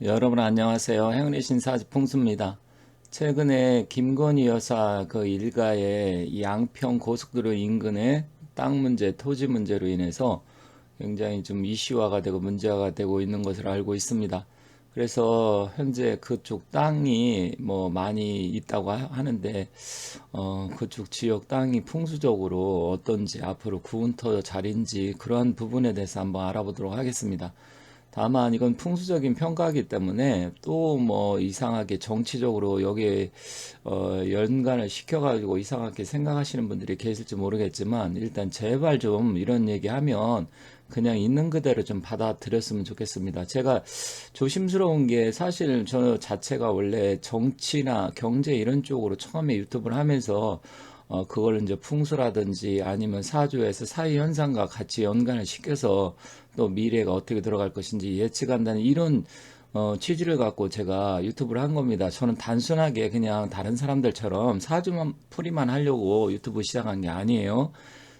여러분 안녕하세요. 행운의 신사 풍수입니다. 최근에 김건희 여사 그 일가의 이 양평 고속도로 인근의 땅 문제, 토지 문제로 인해서 굉장히 좀 이슈화가 되고 문제가 되고 있는 것으로 알고 있습니다. 그래서 현재 그쪽 땅이 뭐 많이 있다고 하는데 그쪽 지역 땅이 풍수적으로 어떤지 앞으로 구운터 자리인지 그러한 부분에 대해서 한번 알아보도록 하겠습니다. 다만 이건 풍수적인 평가이기 때문에 또 뭐 이상하게 정치적으로 여기에 연관을 시켜가지고 이상하게 생각하시는 분들이 계실지 모르겠지만 일단 제발 좀 이런 얘기하면 그냥 있는 그대로 좀 받아들였으면 좋겠습니다. 제가 조심스러운 게 사실 저 자체가 원래 정치나 경제 이런 쪽으로 처음에 유튜브를 하면서 그걸 이제 풍수라든지 아니면 사주에서 사회 현상과 같이 연관을 시켜서 또 미래가 어떻게 들어갈 것인지 예측한다는 이런 취지를 갖고 제가 유튜브를 한 겁니다. 저는 단순하게 그냥 다른 사람들처럼 사주만 풀이만 하려고 유튜브 시작한 게 아니에요.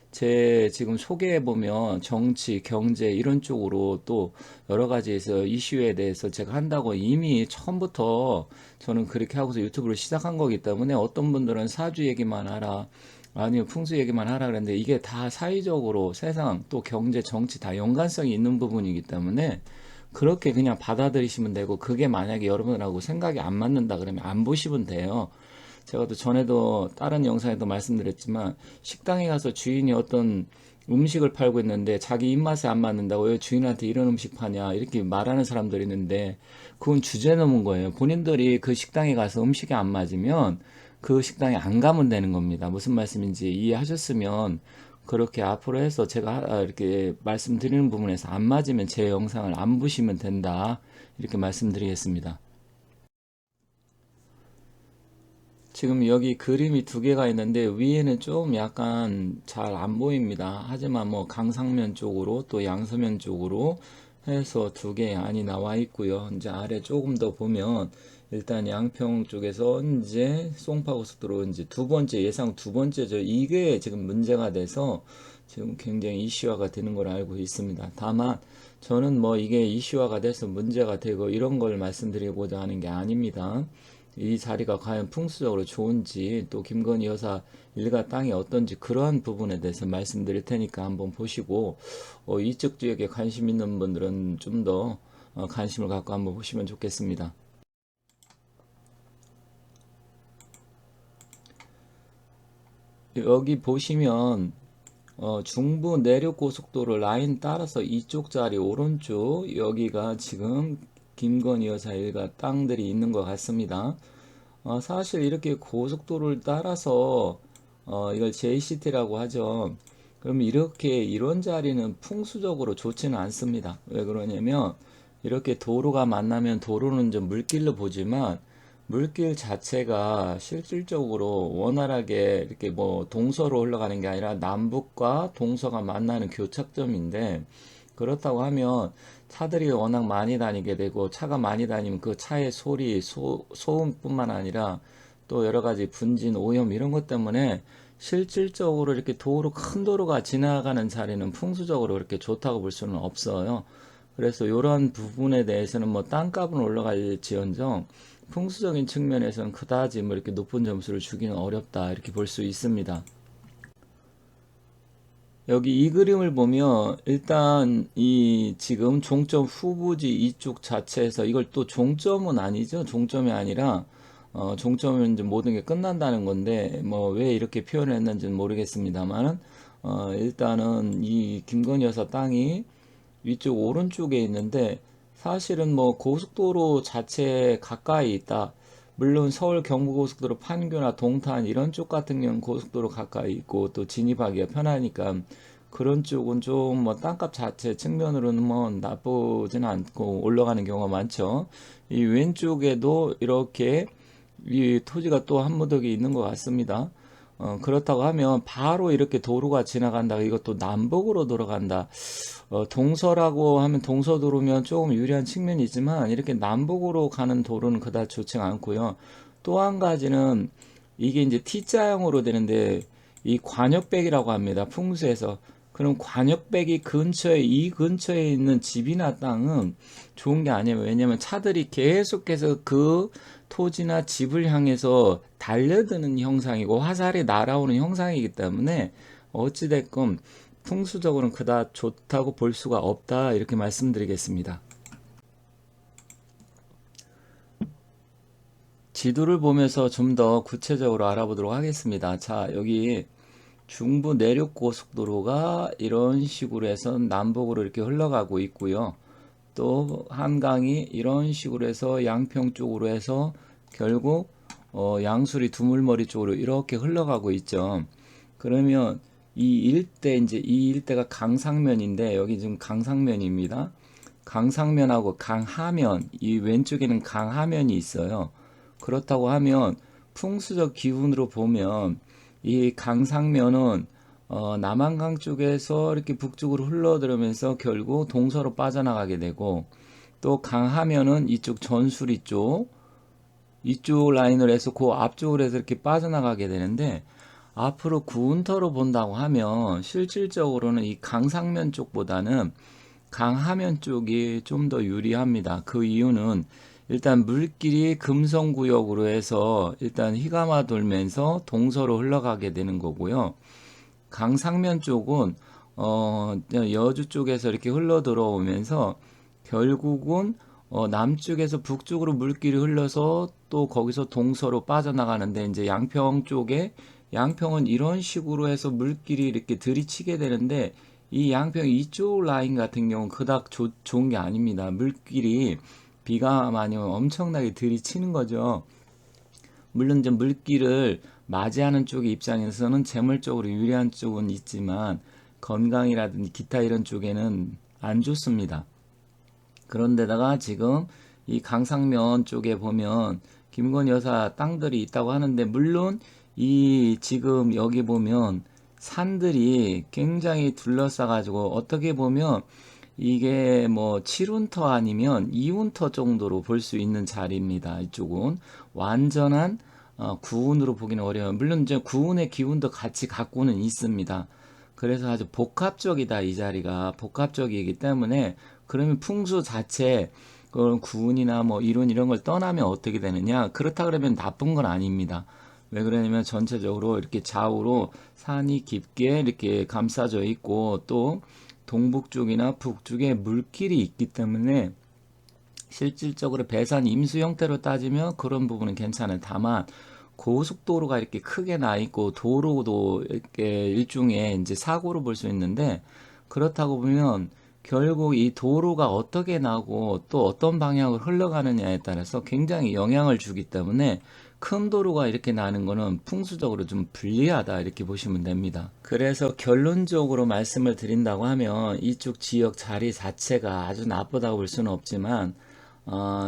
제 지금 소개해 보면 정치, 경제 이런 쪽으로 또 여러 가지에서 이슈에 대해서 제가 한다고 이미 처음부터 저는 그렇게 하고서 유튜브를 시작한 거기 때문에 어떤 분들은 사주 얘기만 하라, 아니면 풍수 얘기만 하라 그랬는데 이게 다 사회적으로 세상 또 경제, 정치 다 연관성이 있는 부분이기 때문에 그렇게 그냥 받아들이시면 되고 그게 만약에 여러분하고 생각이 안 맞는다 그러면 안 보시면 돼요. 제가 또 전에도 다른 영상에도 말씀드렸지만 식당에 가서 주인이 어떤 음식을 팔고 있는데 자기 입맛에 안 맞는다고 왜 주인한테 이런 음식 파냐 이렇게 말하는 사람들이 있는데 그건 주제 넘은 거예요. 본인들이 그 식당에 가서 음식이 안 맞으면 그 식당에 안 가면 되는 겁니다. 무슨 말씀인지 이해하셨으면 그렇게 앞으로 해서 제가 이렇게 말씀드리는 부분에서 안 맞으면 제 영상을 안 보시면 된다. 이렇게 말씀드리겠습니다. 지금 여기 그림이 두 개가 있는데 위에는 좀 약간 잘 안 보입니다. 하지만 뭐 강상면 쪽으로 또 양서면 쪽으로 해서 두 개 안이 나와 있고요. 이제 아래 조금 더 보면 일단 양평 쪽에서 이제 송파고속도로 이제 두 번째 예상 두 번째죠. 이게 지금 문제가 돼서 지금 굉장히 이슈화가 되는 걸 알고 있습니다. 다만 저는 뭐 이게 이슈화가 돼서 문제가 되고 이런 걸 말씀드리고자 하는 게 아닙니다. 이 자리가 과연 풍수적으로 좋은지 또 김건희 여사 일가 땅이 어떤지 그러한 부분에 대해서 말씀드릴 테니까 한번 보시고 이쪽 지역에 관심 있는 분들은 좀 더 관심을 갖고 한번 보시면 좋겠습니다. 여기 보시면 중부 내륙 고속도로 라인 따라서 이쪽 자리 오른쪽 여기가 지금 김건희 여사 일가 땅들이 있는 것 같습니다. 사실 이렇게 고속도로를 따라서 이걸 JCT라고 하죠. 그럼 이렇게 이런 자리는 풍수적으로 좋지는 않습니다. 왜 그러냐면 이렇게 도로가 만나면 도로는 좀 물길로 보지만 물길 자체가 실질적으로 원활하게 이렇게 뭐 동서로 흘러가는 게 아니라 남북과 동서가 만나는 교착점인데 그렇다고 하면 차들이 워낙 많이 다니게 되고 차가 많이 다니면 그 차의 소리, 소음뿐만 아니라 또 여러 가지 분진, 오염 이런 것 때문에 실질적으로 이렇게 큰 도로가 지나가는 자리는 풍수적으로 그렇게 좋다고 볼 수는 없어요. 그래서 이런 부분에 대해서는 뭐 땅값은 올라갈지언정 풍수적인 측면에서는 그다지 뭐 이렇게 높은 점수를 주기는 어렵다 이렇게 볼 수 있습니다. 여기 이 그림을 보면 일단 이 지금 종점 후부지 이쪽 자체에서 이걸 또 종점은 아니죠. 종점이 아니라 종점은 이제 모든 게 끝난다는 건데 뭐 왜 이렇게 표현을 했는지는 모르겠습니다만은 일단은 이 김건희 여사 땅이 위쪽 오른쪽에 있는데 사실은 뭐 고속도로 자체에 가까이 있다. 물론 서울 경부고속도로 판교나 동탄 이런 쪽 같은 경우는 고속도로 가까이 있고 또 진입하기가 편하니까 그런 쪽은 좀 뭐 땅값 자체 측면으로는 뭐 나쁘진 않고 올라가는 경우가 많죠. 이 왼쪽에도 이렇게 이 토지가 또 한 무더기 있는 것 같습니다. 그렇다고 하면 바로 이렇게 도로가 지나간다. 이것도 남북으로 돌아간다. 동서라고 하면 동서도로면 조금 유리한 측면이 있지만 이렇게 남북으로 가는 도로는 그다지 좋지 않고요. 또 한 가지는 이게 이제 T자형으로 되는데 이 관역백이라고 합니다. 풍수에서. 그럼 관역백이 근처에 이 근처에 있는 집이나 땅은 좋은 게 아니에요. 왜냐면 차들이 계속해서 그 토지나 집을 향해서 달려드는 형상이고 화살이 날아오는 형상이기 때문에 어찌됐건 풍수적으로는 그다지 좋다고 볼 수가 없다 이렇게 말씀드리겠습니다. 지도를 보면서 좀 더 구체적으로 알아보도록 하겠습니다. 자, 여기 중부 내륙 고속도로가 이런 식으로 해서 남북으로 이렇게 흘러가고 있고요. 또 한강이 이런 식으로 해서 양평 쪽으로 해서 결국 양수리 두물머리 쪽으로 이렇게 흘러가고 있죠. 그러면 이 일대 이제 이 일대가 강상면인데 여기 지금 강상면입니다. 강상면하고 강하면 이 왼쪽에는 강하면이 있어요. 그렇다고 하면 풍수적 기운으로 보면 이 강상면은 남한강 쪽에서 이렇게 북쪽으로 흘러들으면서 결국 동서로 빠져나가게 되고 또 강하면은 이쪽 전수리 쪽 이쪽 라인을 해서 그 앞쪽으로 해서 이렇게 빠져나가게 되는데 앞으로 구운터로 본다고 하면 실질적으로는 이 강상면 쪽보다는 강하면 쪽이 좀 더 유리합니다. 그 이유는 일단 물길이 금성구역으로 해서 일단 휘감아 돌면서 동서로 흘러가게 되는 거고요. 강상면 쪽은 여주 쪽에서 이렇게 흘러 들어오면서 결국은 남쪽에서 북쪽으로 물길이 흘러서 또 거기서 동서로 빠져나가는데 이제 양평 쪽에 양평은 이런 식으로 해서 물길이 이렇게 들이치게 되는데 이 양평 이쪽 라인 같은 경우는 그닥 좋은 게 아닙니다. 물길이 비가 많이 오면 엄청나게 들이치는 거죠. 물론 이제 물길을 맞이하는 쪽의 입장에서는 재물적으로 유리한 쪽은 있지만 건강이라든지 기타 이런 쪽에는 안 좋습니다. 그런데다가 지금 이 강상면 쪽에 보면 김건희 여사 땅들이 있다고 하는데 물론 이 지금 여기 보면 산들이 굉장히 둘러싸가지고 어떻게 보면 이게 뭐 7운터 아니면 2운터 정도로 볼 수 있는 자리입니다. 이쪽은 완전한 구운으로 보기는 어려워요. 물론 이제 구운의 기운도 같이 갖고는 있습니다. 그래서 아주 복합적이다. 이 자리가 복합적이기 때문에 그러면 풍수 자체 그런 구운이나 뭐 이론 이런 걸 떠나면 어떻게 되느냐? 그렇다 그러면 나쁜 건 아닙니다. 왜 그러냐면 전체적으로 이렇게 좌우로 산이 깊게 이렇게 감싸져 있고 또 동북 쪽이나 북쪽에 물길이 있기 때문에 실질적으로 배산 임수 형태로 따지면 그런 부분은 괜찮아요. 다만 고속도로가 이렇게 크게 나 있고 도로도 이렇게 일종의 이제 사고로 볼 수 있는데 그렇다고 보면 결국 이 도로가 어떻게 나고 또 어떤 방향으로 흘러가느냐에 따라서 굉장히 영향을 주기 때문에 큰 도로가 이렇게 나는 거는 풍수적으로 좀 불리하다 이렇게 보시면 됩니다. 그래서 결론적으로 말씀을 드린다고 하면 이쪽 지역 자리 자체가 아주 나쁘다고 볼 수는 없지만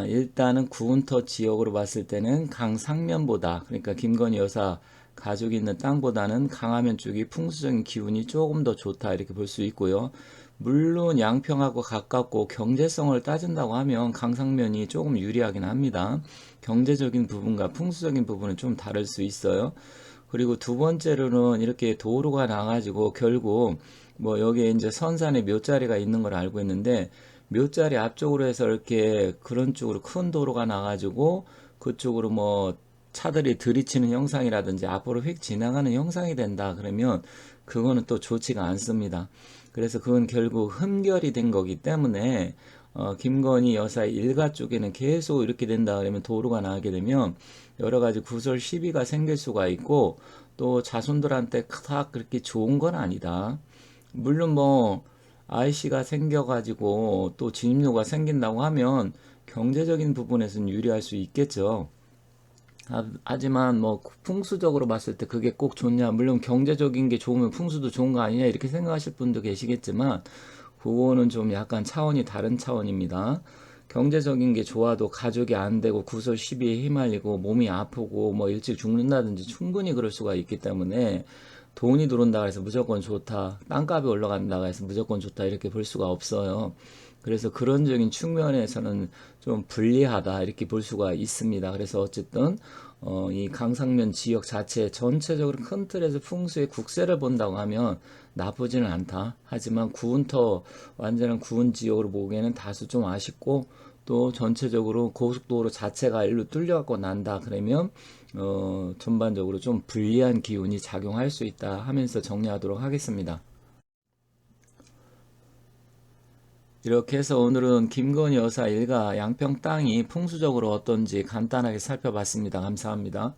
일단은 구운터 지역으로 봤을 때는 강상면보다 그러니까 김건희 여사 가족이 있는 땅보다는 강하면 쪽이 풍수적인 기운이 조금 더 좋다 이렇게 볼 수 있고요. 물론 양평하고 가깝고 경제성을 따진다고 하면 강상면이 조금 유리하긴 합니다. 경제적인 부분과 풍수적인 부분은 좀 다를 수 있어요. 그리고 두 번째로는 이렇게 도로가 나가지고 결국 뭐 여기에 이제 선산에 묘자리가 있는 걸 알고 있는데 묘자리 앞쪽으로 해서 이렇게 그런 쪽으로 큰 도로가 나가지고 그쪽으로 뭐 차들이 들이치는 형상이라든지 앞으로 휙 지나가는 형상이 된다 그러면 그거는 또 좋지가 않습니다. 그래서 그건 결국 흠결이 된 거기 때문에 김건희 여사의 일가 쪽에는 계속 이렇게 된다 그러면 도로가 나게 되면 여러 가지 구설 시비가 생길 수가 있고 또 자손들한테 딱 그렇게 좋은 건 아니다. 물론 뭐 IC가 생겨가지고 또 진입로가 생긴다고 하면 경제적인 부분에서는 유리할 수 있겠죠. 하지만 뭐 풍수적으로 봤을 때 그게 꼭 좋냐? 물론 경제적인 게 좋으면 풍수도 좋은 거 아니냐? 이렇게 생각하실 분도 계시겠지만 그거는 좀 약간 차원이 다른 차원입니다. 경제적인 게 좋아도 가족이 안 되고 구설 시비에 휘말리고 몸이 아프고 뭐 일찍 죽는다든지 충분히 그럴 수가 있기 때문에 돈이 들어온다 해서 무조건 좋다. 땅값이 올라간다 해서 무조건 좋다. 이렇게 볼 수가 없어요. 그래서 그런적인 측면에서는 좀 불리하다 이렇게 볼 수가 있습니다. 그래서 어쨌든 이 강상면 지역 자체 전체적으로 큰 틀에서 풍수의 국세를 본다고 하면 나쁘지는 않다. 하지만 구운터 완전한 구운 지역으로 보기에는 다소 좀 아쉽고, 또 전체적으로 고속도로 자체가 일로 뚫려갖고 난다 그러면 전반적으로 좀 불리한 기운이 작용할 수 있다 하면서 정리하도록 하겠습니다. 이렇게 해서 오늘은 김건희 여사 일가 양평 땅이 풍수적으로 어떤지 간단하게 살펴봤습니다. 감사합니다.